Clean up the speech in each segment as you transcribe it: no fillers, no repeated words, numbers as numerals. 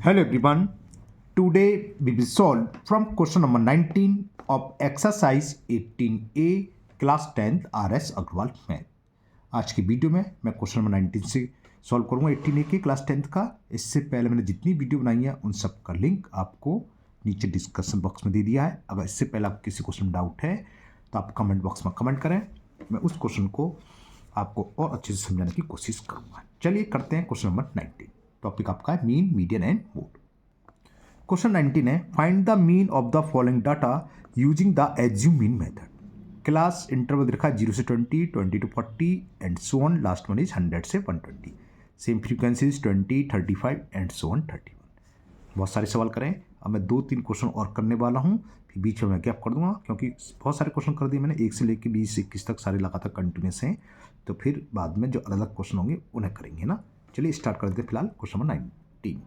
Hello everyone. Today we will solve from question number 19 of exercise 18A class 10th RS Agarwal math. आज की video में मैं question number 19 से solve करूंगा 18A के क्लास 10th का। इससे पहले मैंने जितनी वीडियो बनाई है उन सब का लिंक आपको नीचे डिस्कशन बॉक्स में दे दिया है। अगर इससे पहले आपको किसी क्वेश्चन में डाउट है तो आप कमेंट बॉक्स में कमेंट करें, मैं उस क्वेश्चन को आपको और अच्छे से समझाने की कोशिश करूंगा। चलिए करते हैं क्वेश्चन नंबर 19। टॉपिक आपका है mean, median and mode. Question 19 है find the mean of the following data using the assume mean method. Class interval रखा है 0 से 20, 20 to 40 and so on. Last one is 100 से 120। Same frequencies 20, 35 and so on 31। बहुत सारे सवाल करें। अब मैं 2-3 क्वेश्चन और करने वाला हूँ, फिर बीच में मैं गैप कर दूंगा क्योंकि बहुत सारे क्वेश्चन कर दिए मैंने, 1 से लेकर 20-21 तक सारे लगातार कंटिन्यूस हैं। तो फिर बाद में जो अलग अलग क्वेश्चन होंगे उन्हें करेंगे ना। चलिए स्टार्ट कर देते हैं फिलहाल क्वेश्चन नंबर 19।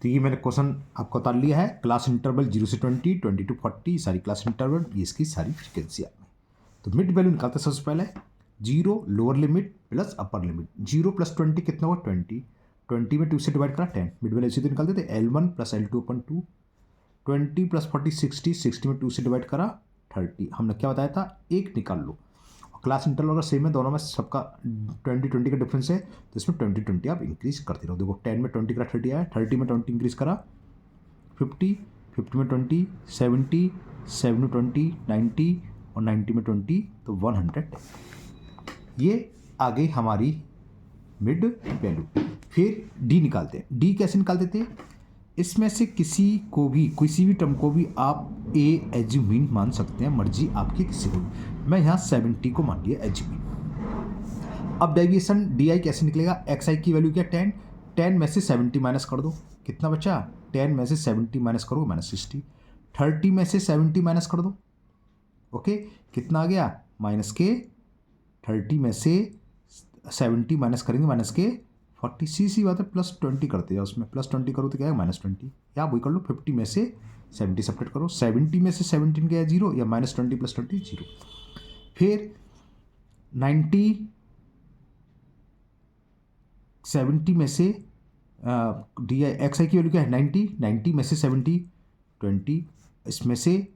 तो ये मैंने क्वेश्चन आपको बता लिया है। क्लास इंटरवल 0 से 20, 20 to 40 सारी क्लास इंटरवल, ये इसकी सारी फ्रिक्वेंसी आपने। तो मिड वैल्यू निकालते हैं सबसे पहले। 0 lower limit plus upper limit. 0 + 20 कितना हुआ 20। 20 में 2 से डिवाइड करा 10। मिड वैल्यू सीधे निकालते थे L1 + L2/2। 20 + 40 60। 60 में 2 से डिवाइड करा 30। हमने क्या बताया था, एक निकाल लो। क्लास इंटरवल अगर सेम है, दोनों में सबका 20-20 का डिफरेंस है, तो इसमें 20-20 आप इंक्रीज करते रहो। देखो 10 में 20 करा 30 आया, 30 में 20 इंक्रीज करा 50, 50 में 20 70, 7 में 20 90 और 90 में 20 तो 100। ये आ गई हमारी मिड वैल्यू। फिर डी निकालते हैं। डी कैसे निकालते थे, इसमें से किसी भी टर्म को भी आप ए एज्यूम मीन मान सकते हैं, मर्जी आपकी किसी को भी। मैं यहाँ 70 को मान लिया एज्यूम मीन। अब डेविएशन डी आई कैसे निकलेगा, एक्स आई की वैल्यू क्या 10। 10 में से 70 माइनस कर दो, कितना बचा 10 में से 70 माइनस करो -60। 30 में से 70 माइनस कर दो, ओके कितना आ गया माइनस के 30 में से 70 माइनस करेंगे माइनस के 40। सी बात है, +20 करते हैं उसमें, +20 करो तो क्या है -20। या वही कर लो 50 में से 70 सेपरेट करो। 70 में से 17 क्या है 0, या -20 + 20 0। फिर 70 में से डी आई एक्स आई की वैल्यू क्या है 90 में से 70 20, इसमें से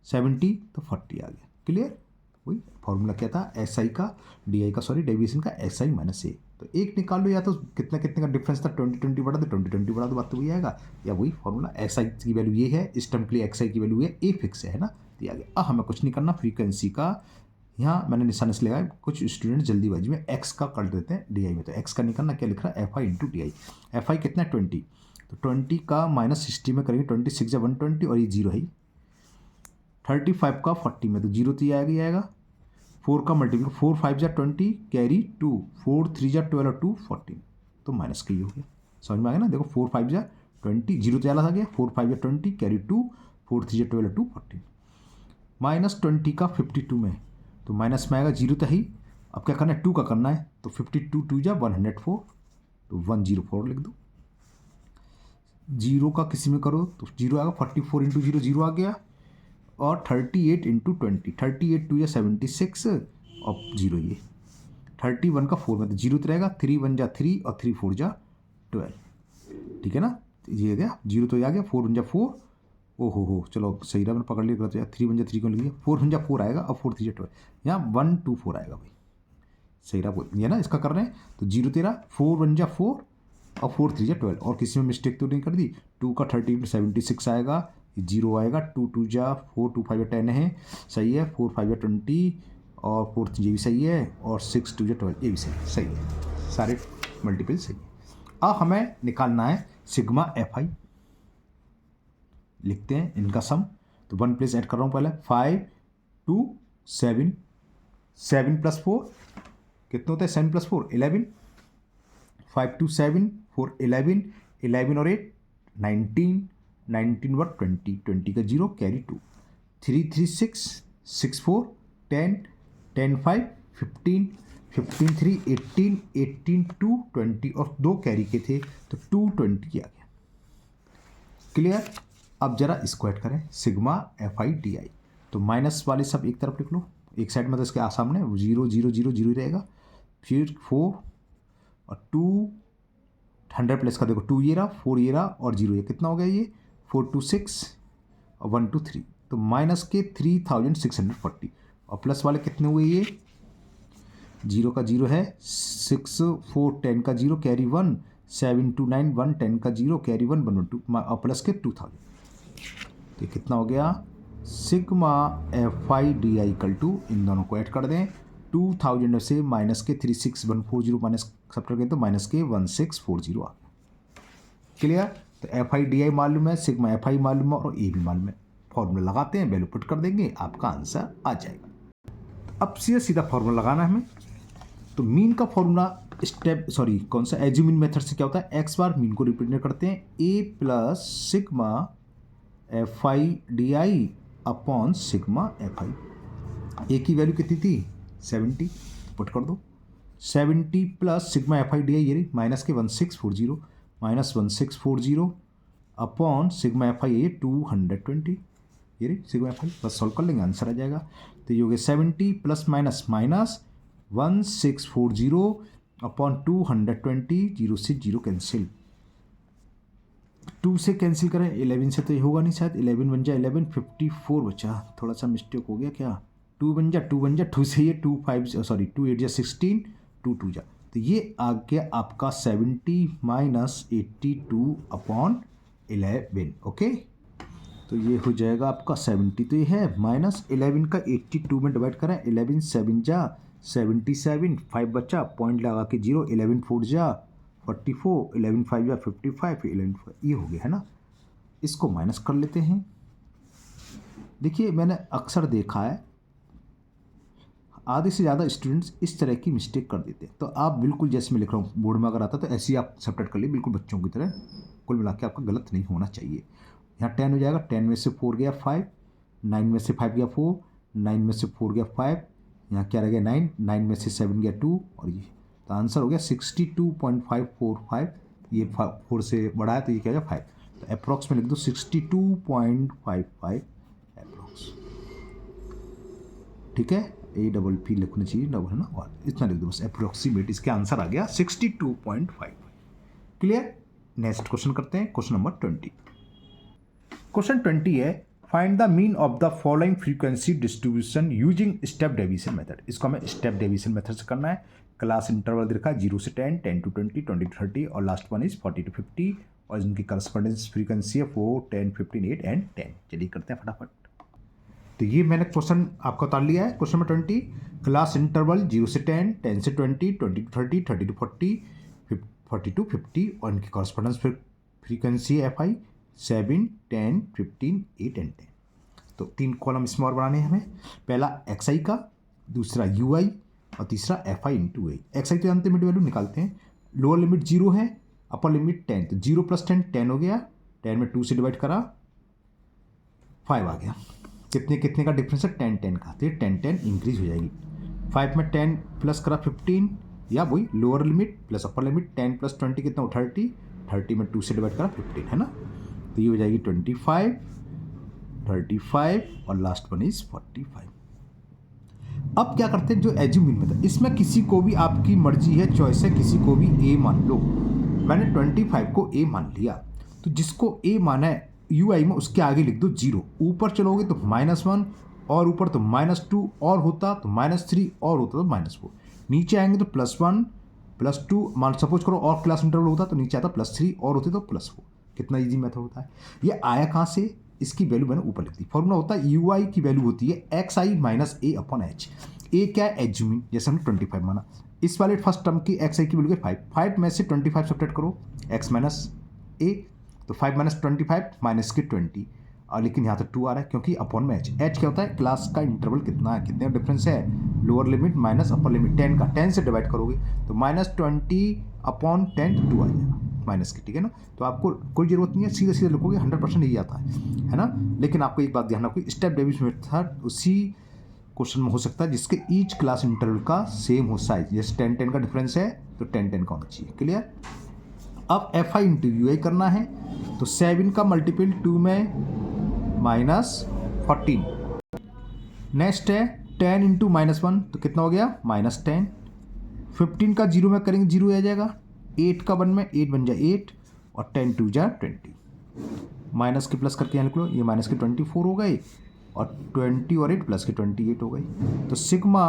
70 तो 40 आ गया। क्लियर, वही फॉर्मूला क्या था एस आई का डी आई का, सॉरी डेविएशन का एस आई माइनस ए। तो एक निकाल लो, या तो कितना कितने का डिफरेंस था 20-20 बढ़ा दो, 20-20 बढ़ा दो, बात तो वही आएगा। या वही फॉर्मूला एस आई की वैल्यू ये है, इस टर्म के लिए एक्स आई की वैल्यू है, ए फिक्स है ना, दिया गया। अब हमें कुछ नहीं करना, फ्रीक्वेंसी का यहाँ मैंने निशान इसलिए लगाया, कुछ स्टूडेंट जल्दीबाजी में एक्स का कर देते हैं डी आई में। तो एक्स का नहीं करना, क्या लिख रहा है F I into D I. F I कितना है 20, तो 20 का -60 में करेंगे, 26 या 120 और ये 0 है। 35 का 40 में तो 0 तो ये आएगा ही आएगा। 4 का मल्टीपल 4 5 जा 20 कैरी 2, 4 3 जा 12 और 2 14, तो माइनस का ही हो गया। समझ में आ गया ना। देखो 4 5 जा 20, 0 तो आ गया, 4 5 जा 20 कैरी 2, 4 3 जा 12 2 14। -20 का 52 में तो माइनस में आएगा, 0 तो ही। अब क्या करना है 2 का करना है, तो 52 2 जा 104, तो 104 लिख दो। 0 का किसी में करो तो 0 आएगा, 44 इंटू 0 0 आ गया, और 38 इंटू 20, 38 2 या 76 और 0 ये 31 का 4 में तो 0 तो रहेगा, 3 1 जा 3 और 3 4 जा 12। ठीक है ना, ये गया 0 तो आ गया, 4 1 जा 4, हो चलो सही रहा, मैंने पकड़ लिया गलत। 3 1 जा 3 को लिख दिया, 4 1 जा 4 आएगा, अब 4 3 जा 12, यहाँ 1 2 4 आएगा भाई, सही रहा ये ना। इसका कर रहे हैं तो 0 तेरा 4 1 जा 4 और 4 3 जा 12, और किसी में मिस्टेक तो नहीं कर दी। 2 का 30 76 आएगा, 0 आएगा, 2 2 जा 4, 2 5 10 है, सही है। 4 5 20 और 4 ये भी सही है, और 6 2 12 ये भी सही है, सारे मल्टीपल सही है। अब हमें निकालना है सिग्मा एफ आई। लिखते हैं इनका सम, तो 1 प्लेस ऐड कर रहा हूँ पहले। 5 2 7, 7 + 4 कितना होता है, 7 + 4 11, 5 2 7 4 11, 11 और 8 19, 19 व 20, 20 का 0 कैरी 2, 3 3 6 6 4 10, 10 5 15, 15 3 18, 18 2 20 और 2 कैरी के थे तो 220 आ गया। क्लियर। अब जरा इसको ऐड करें सिग्मा एफ आई डी आई, तो माइनस वाले सब एक तरफ लिख लो, एक साइड में तो इसके सामने 0 0 0 0 ही रहेगा। फिर 4 और 2 100 प्लस का देखो 2 ये रहा, 4 ये रहा और 0 ये, कितना हो गया ये 4 2 6 और 1 2 3, तो माइनस के 3640 और प्लस वाले कितने हुए ये 0 का 0 है 6 4 10 का 0 कैरी 1 7 2 9 1 10 का 0 कैरी 1 1 2 और प्लस के 2000, तो ये कितना हो गया sigma F I D I equal to, इन दोनों को ऐड कर दें 2000 से माइनस के 36140 माइनस सब करें तो माइनस के 1640 आ गया। क्लियर, तो एफ आई डी आई मालूम है, सिग्मा एफ आई मालूम है और ए भी मालूम है, फॉर्मूला लगाते हैं, वैल्यू पुट कर देंगे, आपका आंसर आ जाएगा। अब सीधा सीधा फॉर्मूला लगाना है हमें, तो मीन का फॉर्मूला कौन सा एज्यूमिन मेथड से क्या होता है, एक्स बार मीन को रिप्रेजेंट करते हैं A plus sigma F I D I upon sigma F I. A की वैल्यू कितनी थी 70, पुट कर दो 70 plus sigma F I D I ये रही माइनस के 1640 minus 1640 upon sigma F I ये 220, ये रही सिग्मा एफ आई, बस सॉल्व कर लेंगे आंसर आ जाएगा। तो ये हो गया 70 प्लस माइनस माइनस 1640 अपॉन 220, 0 से 0 कैंसिल, 2 से कैंसिल करें 11 से तो ये होगा नहीं शायद, 11 बन जाए 11 54 बचा, थोड़ा सा मिस्टेक हो गया क्या, 2 बन जा 2 से ये 2 8 जा 16 2 2 जा, तो ये आ गया आपका 70 माइनस 82 अपॉन 11। ओके, तो ये हो जाएगा आपका 70, तो ये है माइनस 11 का 82 में डिवाइड करें 11 7 जा 77 5 बचा पॉइंट लगा के 0 11 4 जा 44 11 5 जा 55 11 4, ये हो गया है ना। इसको माइनस कर लेते हैं। देखिए मैंने अक्सर देखा है आधे से ज़्यादा स्टूडेंट्स इस तरह की मिस्टेक कर देते हैं, तो आप बिल्कुल जैसे मैं लिख रहा हूँ बोर्ड में अगर आता तो ऐसे ही आप सेपरेट कर लिए बिल्कुल बच्चों की तरह, कुल मिला के आपका गलत नहीं होना चाहिए। यहाँ 10 हो जाएगा, 10 में से 4 गया 5, 9 में से 5 गया 4, 9 में से 4 गया 5, यहाँ क्या रह गया 9, 9 में से 7 गया 2 और ये, तो आंसर हो गया 62.545, ये 4 से बड़ा है तो ये क्या हो गया 5, तो अप्रॉक्स में लिख दो 62.55 अप्रॉक्स, ठीक है, ए डबल पी लिखना चाहिए डबल है ना, और इतना लिख दो बस अप्रोक्सीमेट, इसका आंसर आ गया 62.5। क्लियर, नेक्स्ट क्वेश्चन करते हैं, क्वेश्चन नंबर 20। क्वेश्चन 20 है find the mean of the following frequency distribution using step deviation method. इसको हमें स्टेप डेविएशन मेथड से करना है। क्लास इंटरवल देखा 0 से 10, 10 to 20, 20 to 30 और लास्ट वन इज 40 to 50 और इनकी करस्पॉन्डेंस फ्रीक्वेंसी है 4, 10, 15, 8 एंड 10। चलिए करते हैं फटाफट। तो ये मैंने क्वेश्चन आपका उतार लिया है। क्वेश्चन नंबर 20, क्लास इंटरवल 0 से 10, 10 से 20, 20 to 30, 30 to 40, 40 to 50 और इनकी करस्पॉन्डेंस फ्रीक्वेंसी है एफ आई 7, 10, 15, 8 एंड 10। तो 3 कॉलम इसमें और बनाने हैं हमें। पहला एक्स आई का, दूसरा यू आई और तीसरा F I into I. X I तो जानते हैं, वैल्यू निकालते हैं। लोअर लिमिट 0 है, अपर लिमिट 10, तो 0 प्लस 10 10 हो गया, 10 में 2 से डिवाइड करा 5 आ गया। कितने का डिफरेंस है 10 10 का, तो ये 10 10 इंक्रीज हो जाएगी। 5 में 10 प्लस करा 15 या वही lower limit plus upper limit 10 plus 20 कितना हो 30, 30 में 2 से डिवाइड करा 15 है ना, तो ये हो जाएगी 25, 35 और लास्ट वन इज 45। अब क्या करते हैं जो एज्यूमिन मेथड, इसमें किसी को भी आपकी मर्जी है, चॉइस है, किसी को भी ए मान लो। मैंने 25 को ए मान लिया, तो जिसको ए माना है यू आई में उसके आगे लिख दो 0। ऊपर चलोगे तो -1 और ऊपर तो -2 और होता तो -3 और होता तो -4। नीचे आएंगे तो +1 +2 मान सपोज करो और क्लास इंटरवल होता तो नीचे आता +3 और होते तो +4। कितना इजी मेथड होता है। ये आया कहाँ से, इसकी वैल्यू मैंने ऊपर लिख दी। फॉर्मूला होता है यू आई की वैल्यू होती है एक्स आई माइनस ए अपॉन एच। ए क्या है एज्यूमिन, जैसे हमने 25 माना, इस वाले फर्स्ट टर्म की एक्स आई की वैल्यू 5, 5 में से 25 सब्ट्रैक्ट करो एक्स माइनस ए, तो 5 माइनस 25 माइनस के 20 और लेकिन यहाँ तक 2 आ रहा है क्योंकि अपॉन में एच। एच क्या होता है क्लास का इंटरवल कितना है, कितने का डिफरेंस है, lower limit minus upper limit 10 का, 10 से डिवाइड करोगे तो -20 अपॉन 10 2 आ जाएगा माइनस की, ठीक है ना। तो आपको कोई जरूरत नहीं है, सीधे सीधे लिखोगे 100% यही आता है ना। लेकिन आपको एक बात ध्यान रखो, स्टेप डेविएशन मेथड उसी क्वेश्चन में हो सकता है जिसके ईच क्लास इंटरवल का सेम हो साइज, जैसे 10 10 का डिफरेंस है तो 10 10 का होना चाहिए। क्लियर। अब एफ आई इंटू यू आई करना है, तो 7 का मल्टीपल 2 में -14। नेक्स्ट है 10 इंटू -1 तो कितना हो गया -10। 15 का 0 में करेंगे 0 आ जाएगा, 8 का 1 में 8 बन जाए 8 और 10 2 जा 20, माइनस के प्लस करके यहाँ लिख लो, ये माइनस के 24 हो गए और 20 और 8 प्लस के 28 हो गई। तो सिग्मा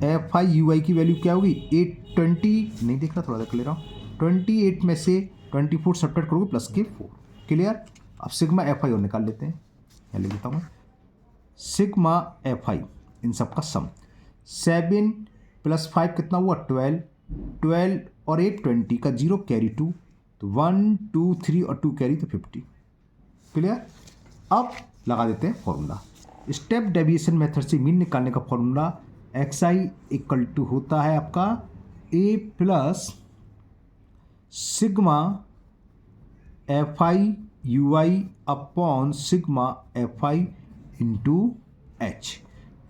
एफ आई यू आई की वैल्यू क्या होगी 820 नहीं देख रहा, थोड़ा सा कर ले रहा हूँ, 28 में से 24 सब्ट्रैक्ट करोगे प्लस के 4। क्लियर। अब सिग्मा एफ आई और निकाल लेते हैं, मैं लिख देता हूँ सिग्मा एफ आई इन सब का सम 7 + 5 कितना हुआ 12, 12 और 8 20 का 0 कैरी 2, तो 1 2 3 और 2 कैरी तो 50। क्लियर। अब लगा देते हैं फॉर्मूला। स्टेप डेविएशन मेथड से मीन निकालने का formula X I equal to होता है आपका A plus sigma F I U I upon sigma F I into H.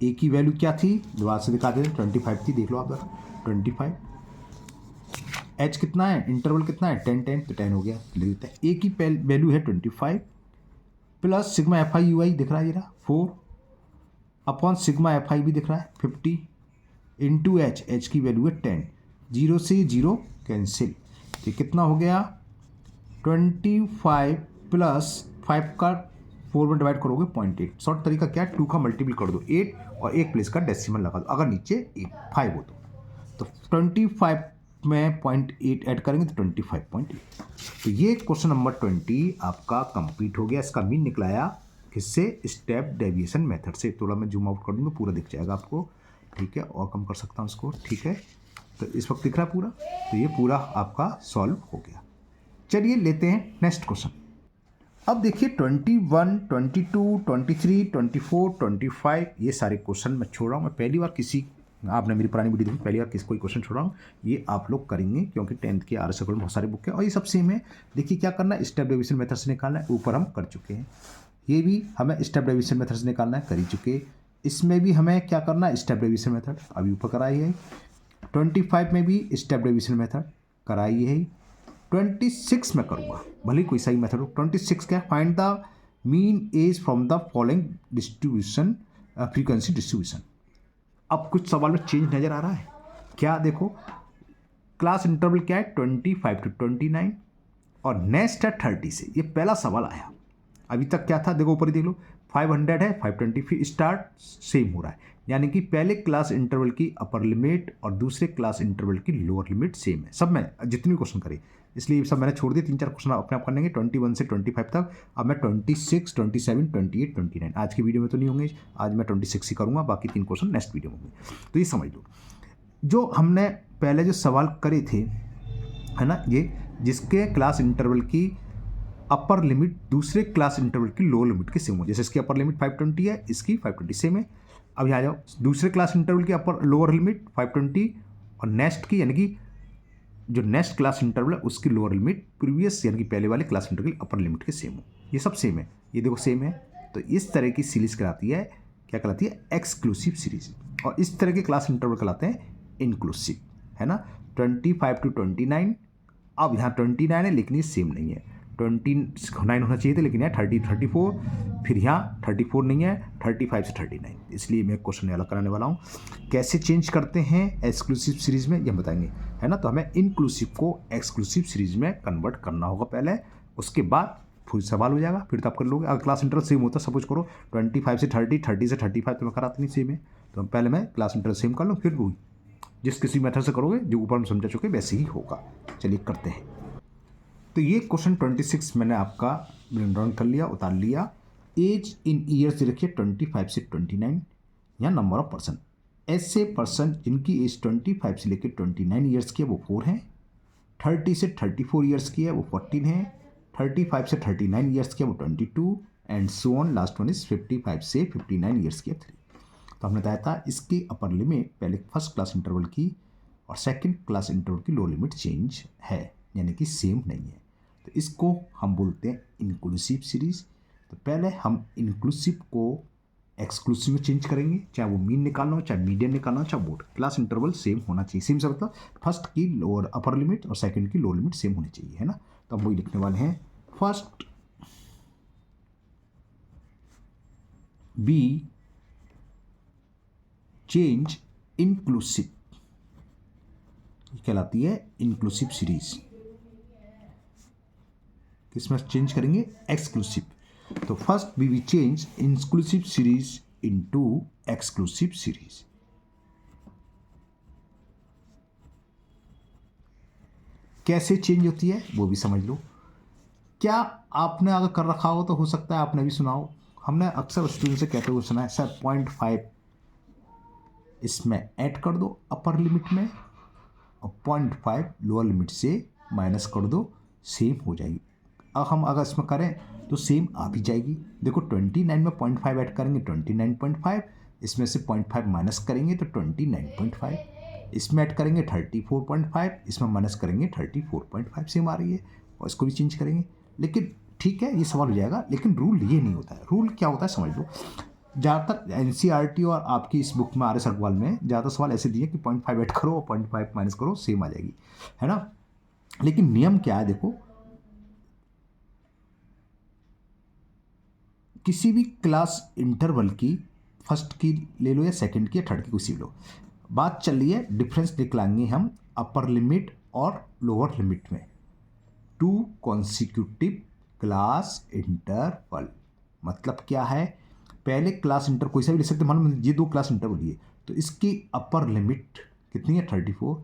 A की वैल्यू क्या थी दोबारा से दिखा देते हैं 25 थी, देख लो आप जरा 25। एच कितना है इंटरवल कितना है 10 10, तो 10 हो गया, ले लेते हैं। ए की वैल्यू है 25 plus sigma F I U I दिख रहा है ये रहा 4 अपॉन सिग्मा एफ आई भी दिख रहा है 50 इंटू एच, एच की वैल्यू है 10, 0 से 0 कैंसिल, तो कितना हो गया 25 प्लस 5 का 4 में डिवाइड करोगे 0.8। शॉर्ट तरीका क्या है 2 का मल्टीपल कर दो 8 और एक प्लेस का डेसिमल लगा दो, अगर नीचे 5 हो तो 25 में 0.8 ऐड करेंगे तो 25.8। तो ये क्वेश्चन नंबर 20 आपका कंप्लीट हो गया। इसका मीन निकलाया किससे स्टेप डेविएशन मेथड से। थोड़ा मैं जूम आउट कर दूँगा, पूरा दिख जाएगा आपको, ठीक है, और कम कर सकता हूँ इसको, ठीक है। तो इस वक्त दिख रहा है पूरा, तो ये पूरा आपका सॉल्व हो गया। चलिए लेते हैं नेक्स्ट क्वेश्चन। अब देखिए 21, 22, 23, 24, 25 ये सारे क्वेश्चन मैं छोड़ रहा हूँ। मैं पहली बार किसी, आपने मेरी पुरानी वीडियो देखी, पहली बार किसी कोई क्वेश्चन छोड़ रहा हूँ, ये आप लोग करेंगे क्योंकि 10th के RS में बहुत सारे बुक है और ये सब सेम है। देखिए क्या करना है स्टेप डेविएशन मेथड से निकालना है, ऊपर हम कर चुके हैं। ये भी हमें स्टेप डेविएशन मेथड से निकालना है, कर ही चुके। इसमें भी हमें क्या करना है स्टेप डेविएशन मेथड, अभी ऊपर कराई है। 25 में भी स्टेप डेविएशन मेथड कराई है। 26 में करूँगा, भले कोई सही मेथड हो। 26 क्या, find the mean age from the following distribution, frequency distribution. अब कुछ सवाल में चेंज नज़र आ रहा है क्या, देखो क्लास इंटरवल क्या है 25 to 29 और नेक्स्ट है 30 से। ये पहला सवाल आया, अभी तक क्या था देखो ऊपर ही देख लो 500 है 520, फिर स्टार्ट सेम हो रहा है, यानी कि पहले क्लास इंटरवल की अपर लिमिट और दूसरे क्लास इंटरवल की लोअर लिमिट सेम है सब में, जितनी क्वेश्चन करे। इसलिए सब मैंने छोड़ दिए, 3-4 क्वेश्चन अपने आप करनेंगे 21 से 25 तक। अब मैं 26, 27, 28, 29 आज की वीडियो में तो नहीं होंगे, आज मैं 26 ही करूँगा, बाकी 3 क्वेश्चन नेक्स्ट वीडियो में होंगे। तो ये समझ लो जो हमने पहले जो सवाल करे थे, है ना, ये जिसके क्लास इंटरवल की अपर लिमिट दूसरे क्लास इंटरवल की लोअर लिमिट के सेम हो, जैसे इसकी अपर लिमिट 520 है, इसकी 520 सेम है। अब यहाँ जाओ दूसरे क्लास इंटरवल की अपर लोअर लिमिट 520 और नेक्स्ट की, यानी कि जो नेक्स्ट क्लास इंटरवल है उसकी लोअर लिमिट प्रीवियस यानी कि पहले वाले क्लास इंटरवल की अपर लिमिट के सेम हो, ये सब सेम है, ये देखो सेम है। तो इस तरह की सीरीज कहलाती है, क्या कहलाती है एक्सक्लूसिव सीरीज, और इस तरह के क्लास इंटरवल कहलाते हैं इंक्लूसिव, है ना। 25 to 29, अब यहाँ 29 है लेकिन ये सेम नहीं है, 29 होना चाहिए था लेकिन यहाँ 30 34, फिर यहाँ 34 नहीं है, 35 से 39, इसलिए मैं क्वेश्चन अलग कराने वाला हूँ। कैसे चेंज करते हैं एक्सक्लूसिव सीरीज में ये बताएंगे, है ना। तो हमें इंक्लूसिव को एक्सक्लूसिव सीरीज में कन्वर्ट करना होगा पहले, उसके बाद फिर सवाल हो जाएगा, फिर तो आप कर लोगे। अगर क्लास इंटरवल सेम होता सपोज करो 25 से 30, 30 से 35 तो मैं कराती नहीं सेम है, तो पहले मैं क्लास इंटरवल सेम कर लूँ, फिर वही जिस किसी मेथड से करोगे जो ऊपर हम समझा चुके वैसे ही होगा। चलिए करते हैं। तो ये क्वेश्चन 26 मैंने आपका ब्रेन डाउन कर लिया, उतार लिया। एज इन ईयर्स रखिए 25 से 29 या नंबर ऑफ पर्सन, ऐसे पर्सन जिनकी एज 25 से लेकर 29 ईयर्स की है वो 4 हैं, 30 से 34 ईयर्स की है वो 14 है, 35 से 39 ईयर्स की है वो 22 and so on, last one is 55 से 59 ईयर्स की है 3। तो हमने बताया था इसकी अपर लिमिट पहले फर्स्ट क्लास इंटरवल की और सेकंड क्लास इंटरवल की लोअर लिमिट चेंज है, यानी कि सेम नहीं है, तो इसको हम बोलते हैं इंक्लूसिव सीरीज। तो पहले हम इंक्लूसिव को एक्सक्लूसिव में चेंज करेंगे, चाहे वो मीन निकालना हो, चाहे मीडियन निकालना हो, चाहे बोर्ड क्लास इंटरवल सेम होना चाहिए। सेम से मतलब फर्स्ट की लोअर अपर लिमिट और सेकंड की लोअर लिमिट सेम होनी चाहिए, है ना। तो हम वही लिखने वाले हैं, फर्स्ट बी चेंज इंक्लूसिव, कहलाती है इंक्लूसिव सीरीज। किसमें चेंज करेंगे? एक्सक्लूसिव। तो first we change inclusive series into exclusive series. कैसे चेंज होती है वो भी समझ लो। क्या आपने अगर कर रखा हो तो हो सकता है आपने भी सुना हो। हमने अक्सर स्टूडेंट से कहते हुए सुना है, सर 0.5 इसमें ऐड कर दो अपर लिमिट में और 0.5 लोअर लिमिट से माइनस कर दो, सेम हो जाएगी। अब हम अगर इसमें करें तो सेम आ भी जाएगी। देखो 29 में 0.5 ऐड करेंगे 29.5, इसमें से 0.5 माइनस करेंगे तो 29.5, इसमें ऐड करेंगे 34.5, इसमें माइनस करेंगे 34.5, सेम आ रही है। और इसको भी चेंज करेंगे। लेकिन ठीक है ये सवाल हो जाएगा, लेकिन रूल ये नहीं होता है। रूल क्या होता है समझ लो। ज़्यादातर एनसीईआरटी और आपकी इस बुक में आर.एस. अग्रवाल में ज़्यादा सवाल ऐसे दिए कि 0.5 ऐड करो और 0.5 माइनस करो, सेम आ जाएगी, है ना। लेकिन नियम क्या है देखो, किसी भी क्लास इंटरवल की फर्स्ट की ले लो या सेकंड की या थर्ड की, किसी भी लो, बात चल रही है डिफरेंस निकालेंगे हम अपर लिमिट और लोअर लिमिट में। 2 कॉन्सिक्यूटिव क्लास इंटरवल मतलब क्या है? पहले क्लास इंटर कोई सा भी ले सकते, मान लो ये 2 क्लास इंटरवल लिए, तो इसकी अपर लिमिट कितनी है? 34।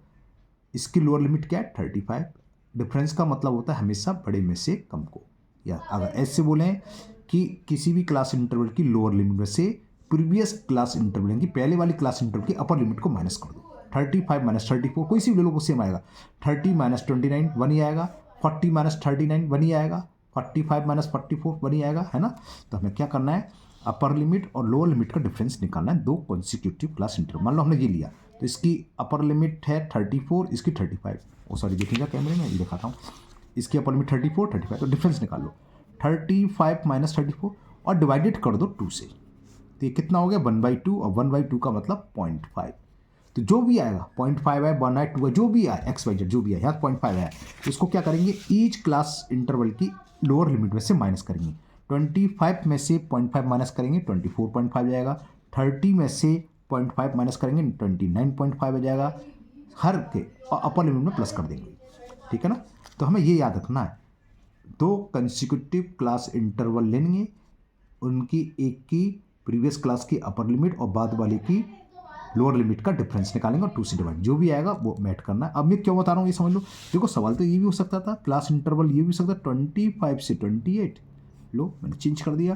इसकी लोअर लिमिट क्या है? 35। डिफरेंस का मतलब होता है हमेशा बड़े में से कम को। या अगर ऐसे बोलें कि किसी भी क्लास इंटरवल की लोअर लिमिट में से प्रीवियस क्लास इंटरवल यानी पहले वाली क्लास इंटरवल की अपर लिमिट को माइनस कर दो। 35 माइनस 34 कोई सी भी ले लो वो सेम आएगा। 30 माइनस 29 1 ही आएगा। 40 माइनस 39 1 ही आएगा। 45 माइनस 44 1 ही आएगा, है ना। तो हमें क्या करना है? अपर लिमिट और लोअर लिमिट का डिफरेंस निकालना है 2 कॉन्सिक्यूटिव क्लास इंटरवल। मान लो हमने ये लिया तो इसकी अपर लिमिट है 34, इसकी 35। ओ सॉरी देखिएगा कैमरे में, ये दिखाता हूँ। इसकी अपर लिमिट 34 35, तो डिफरेंस निकाल लो 35 माइनस 34 और डिवाइडेड कर दो 2 से। तो ये कितना हो गया? 1/2 और 1/2 का मतलब 0.5। तो जो भी आएगा 0.5 है 1 है 2 है जो भी आए XYZ जो भी आए यहाँ 0.5 है, तो इसको क्या करेंगे? ईच क्लास इंटरवल की लोअर लिमिट में से माइनस करेंगे। 25 में से 0.5 माइनस करेंगे 24.5 जाएगा। 30 में से 0.5 माइनस करेंगे 29.5 आ जाएगा। हर के अपर लिमिट में प्लस कर देंगे, ठीक है ना। तो हमें ये याद रखना है 2 कंसेक्यूटिव क्लास इंटरवल लेंगे, उनकी एक की प्रीवियस क्लास की अपर लिमिट और बाद वाले की लोअर लिमिट का डिफरेंस निकालेंगे और 2 से डिवाइड, जो भी आएगा वो मैट करना है। अब मैं क्यों बता रहा हूँ ये समझ लो। देखो सवाल तो ये भी हो सकता था, क्लास इंटरवल ये भी हो सकता था 25 से 28, लो मैंने चेंज कर दिया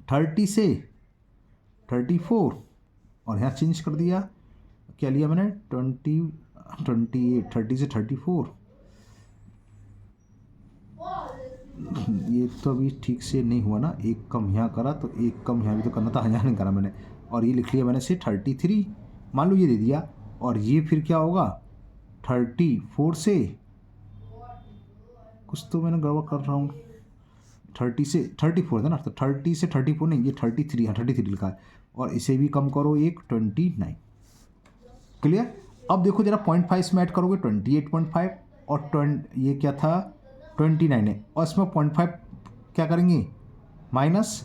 30 से 34 और यहाँ चेंज कर दिया, क्या लिया मैंने 28 30 से 34। ये तो अभी ठीक से नहीं हुआ ना, एक कम यहाँ करा तो एक कम यहाँ भी तो करना था, यहाँ नहीं करा मैंने, और ये लिख लिया मैंने से 33, मान लो ये दे दिया। और ये फिर क्या होगा 34 से, कुछ तो मैंने गड़बड़ कर रहा हूँ, 30 से 34 था ना, तो 30 से 34 नहीं, ये 33, हाँ 33 लिखा है। और इसे भी कम करो एक 29। क्लियर। अब देखो जरा 0.5 इसमें ऐड करोगे 28.5 और ये क्या था 29 है, और इसमें 0.5 क्या करेंगे? माइनस।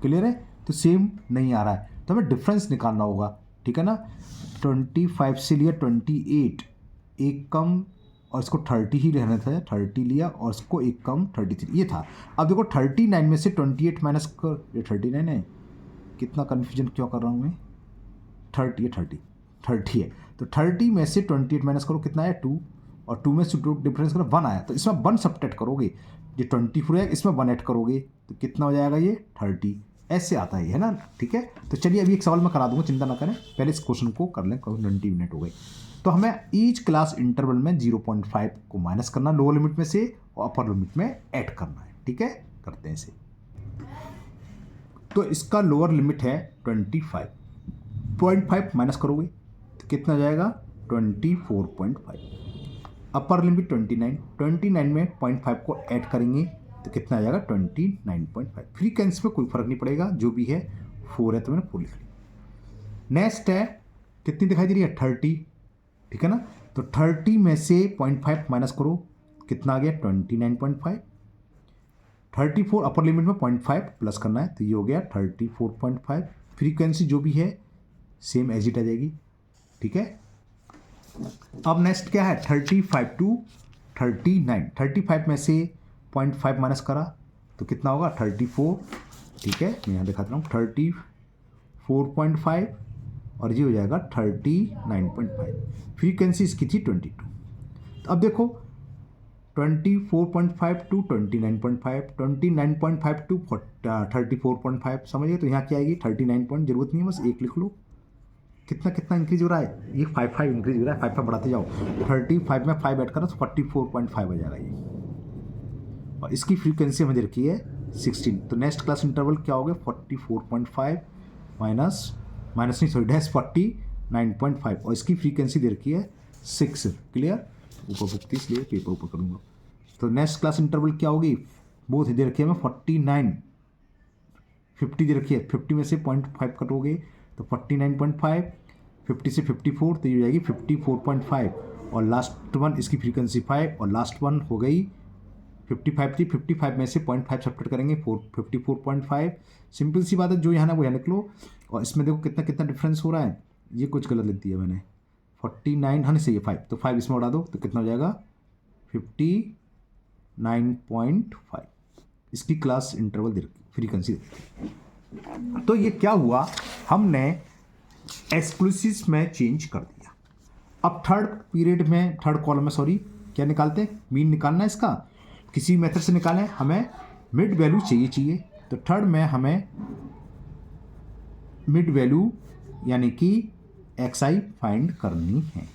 क्लियर है। तो सेम नहीं आ रहा है तो हमें डिफरेंस निकालना होगा, ठीक है ना। 25 से लिया 28, एक कम और इसको 30 ही रहना था, 30 लिया और इसको एक कम 33 ये था। अब देखो 39 में से 28 माइनस कर, ये 39 है, कितना कन्फ्यूजन क्यों कर रहा हूँ मैं, 30 है। तो 30 में से 28 माइनस करो, कितना है 2, और 2 में से 2 डिफरेंस करो 1 आया, तो इसमें 1 सब्ट्रैक्ट करोगे, ये 24 है, इसमें 1 ऐड करोगे तो कितना हो जाएगा? ये 30। ऐसे आता है ना, ठीक है। तो चलिए अभी एक सवाल मैं करा दूंगा, चिंता ना करें, पहले इस क्वेश्चन को कर लें, 20 मिनट हो गए। तो हमें ईच क्लास इंटरवल में 0.5 को माइनस करना लोअर लिमिट में से और अपर लिमिट में ऐड करना है, ठीक है। करते हैं इसे। तो इसका लोअर लिमिट है 25, 0.5 माइनस करोगे तो कितना जाएगा 24.5। अपर लिमिट 29 में 0.5 को ऐड करेंगे तो कितना आ जाएगा 29.5। फ्रीक्वेंसी में कोई फर्क नहीं पड़ेगा, जो भी है 4 है तो मैंने 4 लिख लिया। नेक्स्ट है कितनी दिखाई दे रही है 30, ठीक है ना। तो 30 में से 0.5 माइनस करो, कितना आ गया 29.5। 34 अपर लिमिट में 0.5 प्लस करना है तो ये हो गया 34.5। फ्रीक्वेंसी जो भी है सेम एज इट आ जाएगी, ठीक है। अब नेक्स्ट क्या है 35 टू 39। 35 में से 0.5 माइनस करा तो कितना होगा 34। ठीक है, मैं यहाँ दिखाता हूँ 34.5 और ये हो जाएगा 39.5। फ्रीक्वेंसी इसकी थी 22। तो अब देखो 24.5 टू 29.5, 29.5 टू 34.5, समझिए। तो यहाँ क्या आएगी 39 पॉइंट, जरूरत नहीं है, बस एक लिख लो। कितना कितना इंक्रीज हो रहा है, ये 5 इंक्रीज हो रहा है, 5 बढ़ाते जाओ। 35 में 5 ऐड करो तो 44.5 आ जाएगा ये। और इसकी फ्रीक्वेंसी हमें रखी है 16। तो नेक्स्ट क्लास इंटरवल क्या हो गया 44.5 माइनस नहीं सॉरी डैश 49.5 और इसकी फ्रीक्वेंसी दे रखी है 6। क्लियर, ऊपर 32 लिए पेपर ऊपर करूँगा। तो नेक्स्ट क्लास इंटरवल क्या होगी, बोथ दे रखी है हमें 49 50 दे रखी है। 50 में से 0.5 कटोगे तो 49.5, 50 से 54 तो ये हो जाएगी 54.5 और लास्ट वन इसकी फ्रीक्वेंसी 5 और लास्ट वन हो गई 55 थी। 55 में से 0.5 सब्ट्रैक्ट करेंगे 54.5। सिंपल सी बात है, जो यहाँ ना वो यहाँ निकलो। और इसमें देखो कितना कितना डिफरेंस हो रहा है, ये कुछ गलत लिख दिया मैंने। 49 हाँ सही है 5, तो 5 इसमें उड़ा दो तो कितना हो जाएगा 59.5। इसकी क्लास इंटरवल दे रखी, फ्रीक्वेंसी दे रखी। तो ये क्या हुआ, हमने एक्सक्लूसिव में चेंज कर दिया। अब थर्ड पीरियड में थर्ड कॉलम में सॉरी क्या निकालते हैं, मीन निकालना है इसका, किसी मेथड से निकालें, हमें मिड वैल्यू चाहिए। तो थर्ड में हमें मिड वैल्यू यानी कि xi फाइंड करनी है।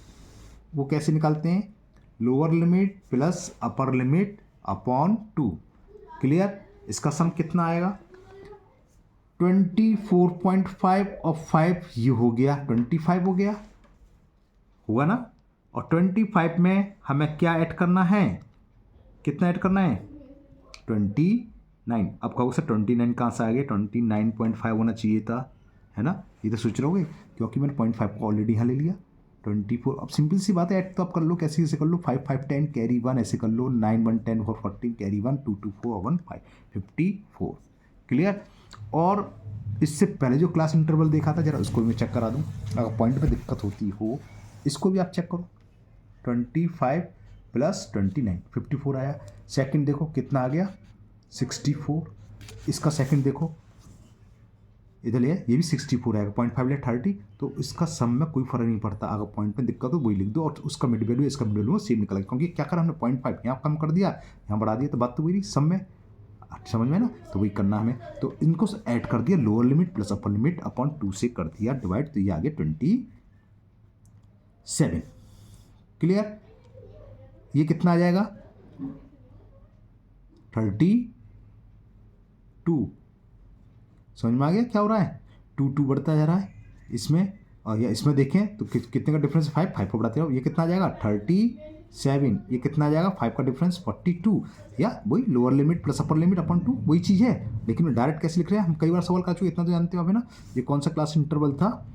वो कैसे निकालते हैं, lower limit plus upper limit upon 2। Clear, इसका सम कितना आएगा 24.5 और 5 ये हो गया 25 हो गया, हुआ ना। और 25 में हमें क्या ऐड करना है, कितना ऐड करना है 29। अब कहोगे सर 29 कहाँ से आ गया, 29.5 होना चाहिए था, है ना। ये तो सोच रहे होगे क्योंकि मैंने 0.5 को ऑलरेडी यहाँ ले लिया 24। अब सिंपल सी बात है, ऐड तो आप कर लो, कैसे कैसे कर लो 5 5 10 कैरी 1 ऐसे कर लो, 9 1 10 4 14 कैरी 1 2 2 4 1 5 54। क्लियर। और इससे पहले जो क्लास इंटरवल देखा था जरा उसको भी मैं चेक करा दूँ, अगर पॉइंट में दिक्कत होती हो इसको भी आप चेक करो। 25 प्लस 29 54 आया। सेकंड देखो कितना आ गया 64। इसका सेकंड देखो इधर ले, ये भी 64 आएगा। 0.5 ले 30। तो इसका सम में कोई फर्क नहीं पड़ता, अगर पॉइंट में दिक्कत हो वही लिख दो और उसका मिड वैल्यू इसका मिड वैल्यू सेम निकला, क्योंकि क्या करा हमने 0.5 यहाँ कम कर दिया यहाँ बढ़ा दिया, तो बात तो वही रही सम में, समझ में ना। तो वही करना हमें, तो इनको ऐड कर दिया lower limit plus upper limit upon 2 से कर दिया डिवाइड, तो ये आ गया 27। क्लियर, ये कितना आ जाएगा 32। समझ में आ गया क्या हो रहा है, 2 2 बढ़ता जा रहा है इसमें, और या इसमें देखें तो कितने का डिफरेंस 5 5 को बढ़ाते रहो, ये कितना आ जाएगा 37। ये कितना आ जाएगा 5 का डिफरेंस 42। या वही lower limit plus upper limit upon 2 वही चीज़ है, लेकिन डायरेक्ट कैसे लिख रहे हैं हम, कई बार सवाल कर चुके, इतना तो जानते हो आप है ना। ये कौन सा क्लास इंटरवल था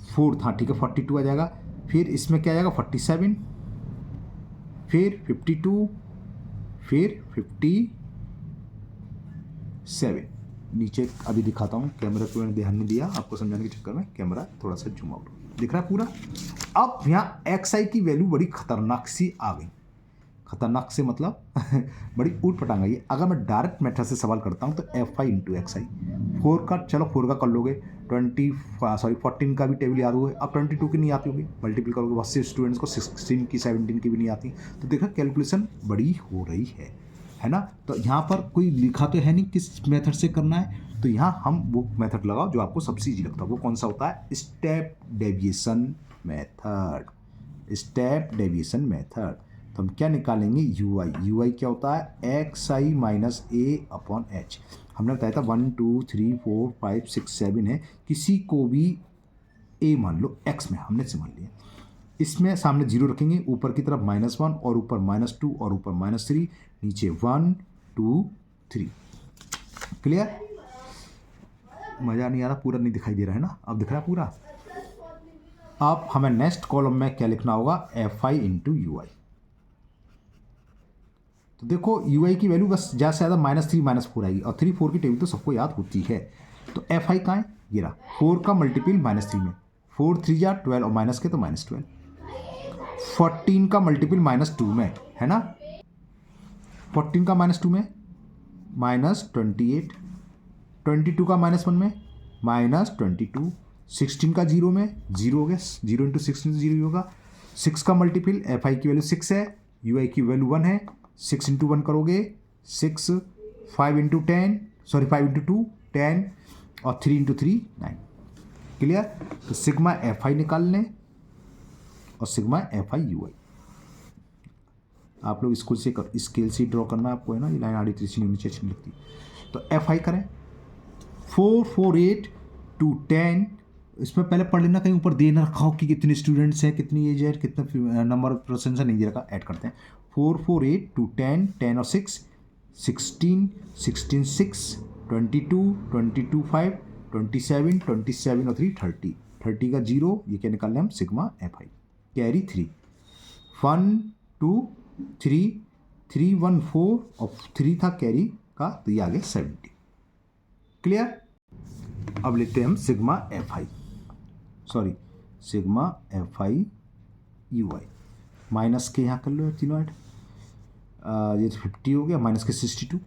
4 था, ठीक है 42 आ जाएगा। फिर इसमें क्या आ जाएगा 47, फिर 52, फिर 57। नीचे अभी दिखाता हूँ, कैमरा पे मैंने ध्यान नहीं दिया आपको समझाने के चक्कर में, कैमरा थोड़ा सा जूम आउट दिख रहा है पूरा। अब यहाँ xi की वैल्यू बड़ी खतरनाक सी आ गई, खतरनाक से मतलब बड़ी ऊट पटांग गई। अगर मैं डायरेक्ट मेथड से सवाल करता हूँ तो fi इंटू xi, 4 का चलो 4 का कर लोगे, 14 का भी टेबल याद होगा, अब 22 की नहीं आती होगी, मल्टीपल करोगे, बहुत से स्टूडेंट्स को 16 की 17 की भी नहीं आती, तो देखो कैलकुलेशन बड़ी हो रही है ना। तो यहाँ पर कोई लिखा तो है नहीं किस मेथड से करना है, तो यहाँ हम वो मेथड लगाओ जो आपको सबसे ईजी लगता है। वो कौन सा होता है, step deviation method. Step deviation method, तो हम क्या निकालेंगे ui क्या होता है xi minus a upon h। हमने बताया था 1 2 3 4 5 6 7 है, किसी को भी a मान लो, x में हमने से मान लिया। इसमें सामने 0 रखेंगे, ऊपर की तरफ -1 और ऊपर -2 और ऊपर -3, नीचे 1 2 3। क्लियर, मज़ा नहीं आ रहा, पूरा नहीं दिखाई दे रहा है ना, अब दिख रहा है पूरा। अब हमें नेक्स्ट कॉलम में क्या लिखना होगा fi इंटू ui। तो देखो ui की वैल्यू बस ज़्यादा से ज़्यादा -3 -4 आएगी, और 3 4 की टेबल तो सबको याद होती है। तो fi कहाँ है, ये रहा 4 का मल्टीपल -3 में 4 3 जा 12 और माइनस के तो -12। 14 का मल्टीपल -2 में है ना, 14 का -2 में -28, 22 का -1 में -22, 16 का 0 में 0 हो गया, 0 इंटू 16 0 ही होगा। 6 का मल्टीपल एफ आई की वैल्यू 6 है, यू आई की वैल्यू 1 है, 6 इंटू 1 करोगे 6, 5 इंटू 10 सॉरी 5 इंटू 2 10 और 3 इंटू 3 9। क्लियर। तो सिग्मा एफ आई निकाल लें और सिग्मा एफ आई यू आई। आप लोग स्कूल से स्केल से ड्रॉ करना आपको है ना, ये लाइन आड़ी तिरछी नीचे अच्छी नहीं लगती। तो एफ आई करें 4 4 8 2 10। इसमें पहले पढ़ लेना, कहीं ऊपर दे ना रखा हो कि कितने स्टूडेंट्स हैं, कितनी एज है, कितना नंबर ऑफ पर्सन है, नहीं दे रखा। ऐड करते हैं 4 4 8 2 10 10 और 6 16 16 6 22 22 5 27 27 और 3 30 30 का 0, ये क्या निकालना है हम सिग्मा एफ आई। कैरी 3 1 2 3 3 1 4 और 3 था कैरी का, तो ये आ गया 70। क्लियर। अब लेते हैं हम sigma F I, sorry sigma F I U I. Minus के यहाँ कर लो तीनों ऐड, ये 50 हो गया, माइनस के 62।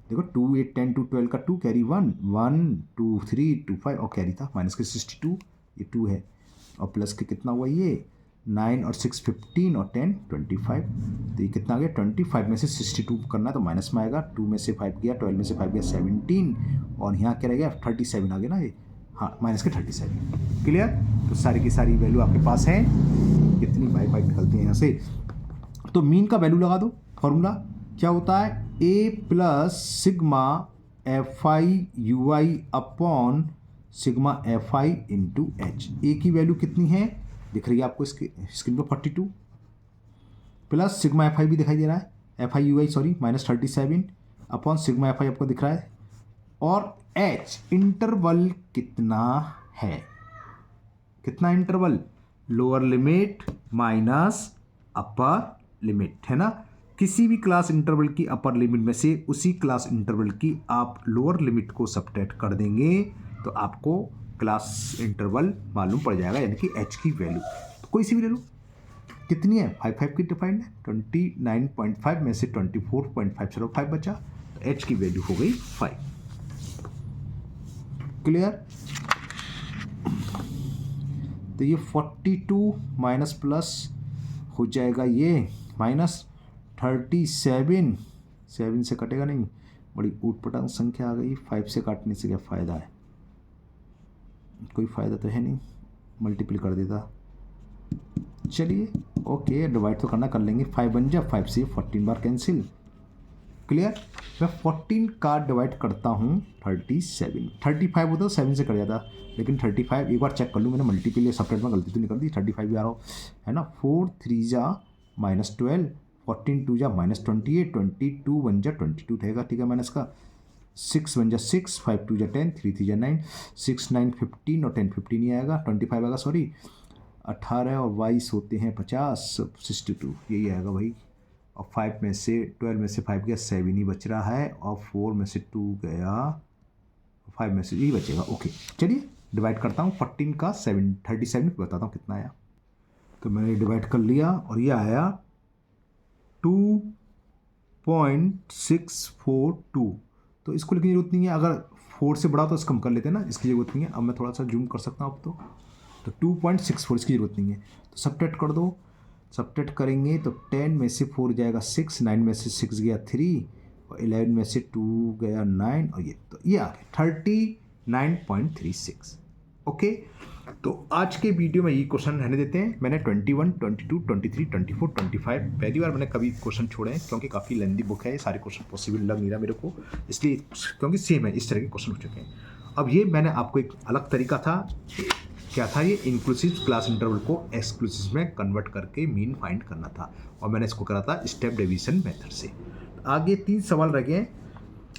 देखो 2 8 10 2 12 का 2 कैरी 1 1 2 3 2 5 और कैरी था माइनस के 62, ये 2 है और प्लस के कितना हुआ ये 9 और 6 15 और 10 25। तो ये कितना आ गया 25 में से 62 करना है तो माइनस में आएगा, 2 में से 5 गया, 12 में से 5 गया 17 और यहाँ क्या रह गया 37 आ गया ना ये, हाँ माइनस के 37। क्लियर। तो सारी की सारी वैल्यू आपके पास है, कितनी बाई 5 निकलती है यहाँ से। तो मीन का वैल्यू लगा दो, फॉर्मूला क्या होता है A plus sigma F I U I upon sigma F I into H. A की वैल्यू कितनी है दिख रही है आपको इसके स्क्रीन पर 42, प्लस सिग्मा एफ आई भी दिखाई दे रहा है, F I U I sorry -37 upon sigma F आई आपको दिख रहा है, और एच इंटरवल कितना है, कितना interval, lower limit minus upper limit है ना। किसी भी क्लास इंटरवल की अपर लिमिट में से उसी क्लास इंटरवल की आप लोअर लिमिट को सबट्रैक्ट कर देंगे तो आपको क्लास इंटरवल मालूम पड़ जाएगा, यानी कि एच की वैल्यू। तो कोई सी भी ले लो, कितनी है 5 की डिफाइंड है, 29.5 में से 24.505 बचा, तो एच की वैल्यू हो गई 5। क्लियर। तो ये 42 माइनस प्लस हो जाएगा ये -37, 7 से कटेगा नहीं, बड़ी ऊटपटांग संख्या आ गई, 5 से काटने से क्या फ़ायदा है, कोई फ़ायदा तो है नहीं, मल्टीपल कर देता। चलिए ओके, डिवाइड तो करना कर लेंगे, 5 बन जा, 5 से 14 बार कैंसिल। क्लियर। मैं 14 का डिवाइड करता हूँ 37, 35 होता तो 7 से कट जाता, लेकिन 35 एक बार चेक कर लूँ मैंने मल्टीपल या सब्ट्रैक्ट में गलती तो निकल दी, 35 भी आ रहा हो है ना। 4 3 जा -12, 14 2 जा -28, 22 1 जा 22 रहेगा, ठीक है माइनस का 6 1 जा 6, 5 2 जा 10, 3 3 जा 9, 6 9 15 और 10 15 ही आएगा, 25 आएगा सॉरी, 18 और 22 होते हैं 50, 62 यही आएगा भाई। और 5 में से 12 में से 5 गया 7 ही बच रहा है, और 4 में से 2 गया 5 में से यही बचेगा। ओके चलिए डिवाइड करता हूँ 14 का 37 बताता हूँ कितना आया। तो मैंने डिवाइड कर लिया और ये आया 2.642। तो इसको लिखने की जरूरत नहीं है, अगर 4 से बड़ा तो इसको कम कर लेते हैं ना, इसकी ज़रूरत नहीं है। अब मैं थोड़ा सा जूम कर सकता हूँ अब तो 2.64 इसकी ज़रूरत नहीं है। तो सब्ट्रैक्ट कर दो, सब्ट्रैक्ट करेंगे तो 10 में से 4 जाएगा 6, 9 में से 6 गया 3 और 11 में से 2 गया 9 और ये तो ये आ गया 39.36। ओके तो आज के वीडियो में ये क्वेश्चन रहने देते हैं। मैंने 21, 22, 23, 24, 25 पहली बार मैंने कभी क्वेश्चन छोड़े हैं, क्योंकि काफ़ी लेंदी बुक है, ये सारे क्वेश्चन पॉसिबल लग नहीं रहा मेरे को, इसलिए क्योंकि सेम है इस तरह के क्वेश्चन हो चुके हैं। अब ये मैंने आपको एक अलग तरीका था, क्या था ये, इंक्लूसिव क्लास इंटरवल को एक्सक्लूसिव में कन्वर्ट करके मीन फाइंड करना था, और मैंने इसको करा था स्टेप डिवीजन मेथड से। आगे 3 सवाल रह गए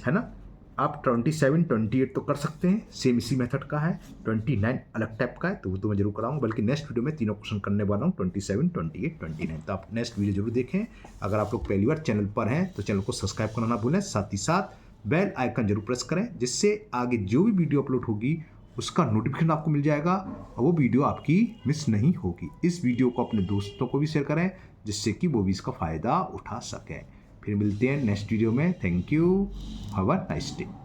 है ना। आप 27, 28 तो कर सकते हैं, सेम इसी मेथड का है। 29 अलग टाइप का है, तो वो तो मैं जरूर कराऊंगा, बल्कि नेक्स्ट वीडियो में तीनों क्वेश्चन करने वाला हूँ 27, 28, 29। तो आप नेक्स्ट वीडियो जरूर देखें। अगर आप लोग पहली बार चैनल पर हैं तो चैनल को सब्सक्राइब करना ना भूलें, साथ ही साथ बेल आइकन जरूर प्रेस करें, जिससे आगे जो भी वीडियो अपलोड होगी उसका नोटिफिकेशन आपको मिल जाएगा और वो वीडियो आपकी मिस नहीं होगी। इस वीडियो को अपने दोस्तों को भी शेयर करें जिससे कि वो भी इसका फ़ायदा उठा सकें। फिर मिलते हैं नेक्स्ट वीडियो में। Thank you. Have a nice day.